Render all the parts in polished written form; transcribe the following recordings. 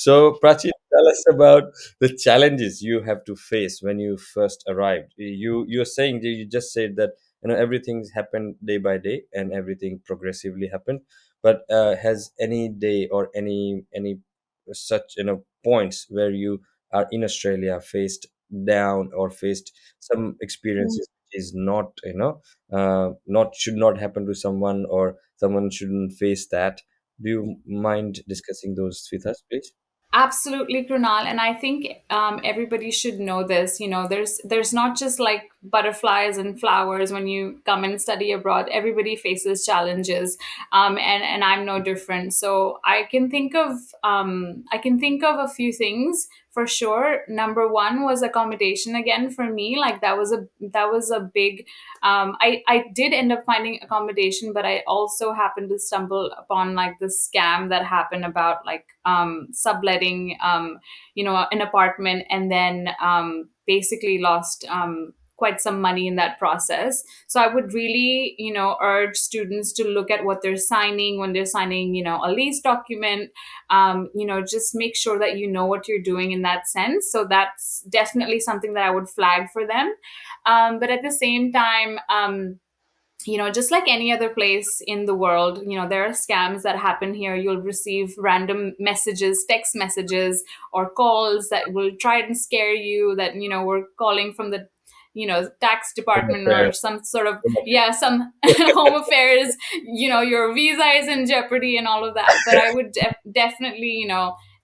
So, Prachi, tell us about the challenges you have to face when you first arrived. You're saying you just said that everything's happened day by day and everything progressively happened. But has any day or any such points where you are in Australia faced down or faced some experiences which is not not should not happen to someone, or someone shouldn't face that? Do you mind discussing those with us, please? Absolutely, Krunal, and I think everybody should know this. There's not just like butterflies and flowers when you come and study abroad. Everybody faces challenges, and I'm no different. So I can think of a few things for sure. Number one was accommodation again for me. Like that was a big. I did end up finding accommodation, but I also happened to stumble upon like this scam that happened about like subletting an apartment, and then basically lost quite some money in that process. So I would really urge students to look at what they're signing when they're signing a lease document. Just make sure that you know what you're doing in that sense. So that's definitely something that I would flag for them. But at the same time, just like any other place in the world, there are scams that happen here. You'll receive random messages, text messages, or calls that will try and scare you that, we're calling from the tax Home department or affairs. some sort of, Home yeah, some home affairs. Your visa is in jeopardy and all of that. But I would definitely,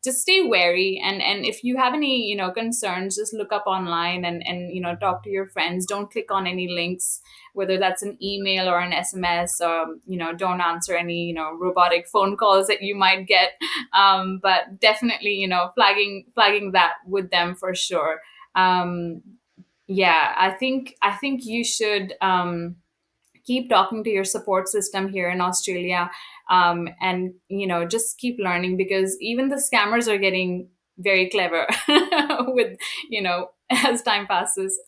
just stay wary, and if you have any concerns, just look up online, and talk to your friends. Don't click on any links, whether that's an email or an SMS. Don't answer any robotic phone calls that you might get. But definitely flagging that with them for sure. um, yeah, I think you should keep talking to your support system here in Australia, and just keep learning, because even the scammers are getting very clever with as time passes.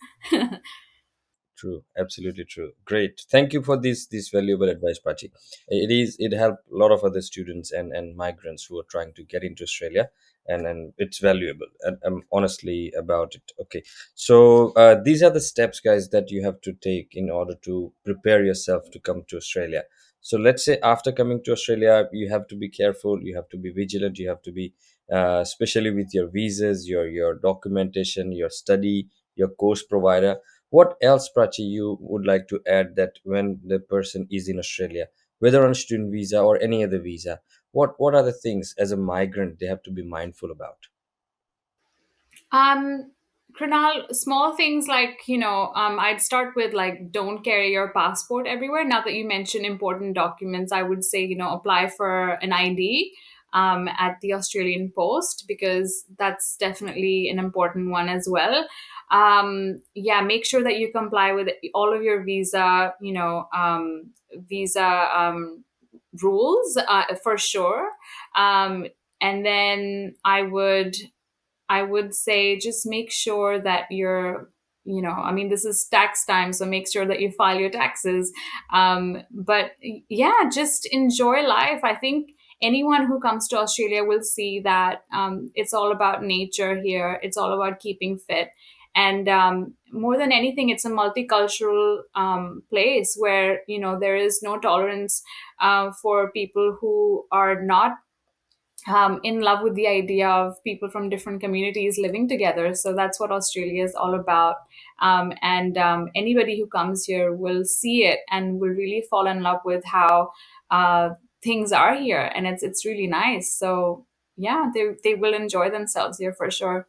True, absolutely true. Great. Thank you for this valuable advice, Pachi. It helped a lot of other students and migrants who are trying to get into Australia, and it's valuable. And I'm honestly about it. Okay. So these are the steps, guys, that you have to take in order to prepare yourself to come to Australia. So let's say after coming to Australia, you have to be careful, you have to be vigilant, you have to be especially with your visas, your documentation, your study, your course provider. What else, Prachi, you would like to add that when the person is in Australia, whether on a student visa or any other visa, what are the things as a migrant they have to be mindful about? Um, Krunal, small things like, I'd start with like, don't carry your passport everywhere. Now that you mentioned important documents, I would say, apply for an ID at the Australian Post, because that's definitely an important one as well. Yeah, make sure that you comply with all of your visa rules for sure. Um, and then I would say just make sure that you're, I mean, this is tax time, so make sure that you file your taxes. But yeah, just enjoy life. I think anyone who comes to Australia will see that it's all about nature here, it's all about keeping fit. And more than anything, it's a multicultural place where, there is no tolerance for people who are not in love with the idea of people from different communities living together. So that's what Australia is all about. And anybody who comes here will see it and will really fall in love with how things are here, and it's really nice. So yeah, they will enjoy themselves here for sure.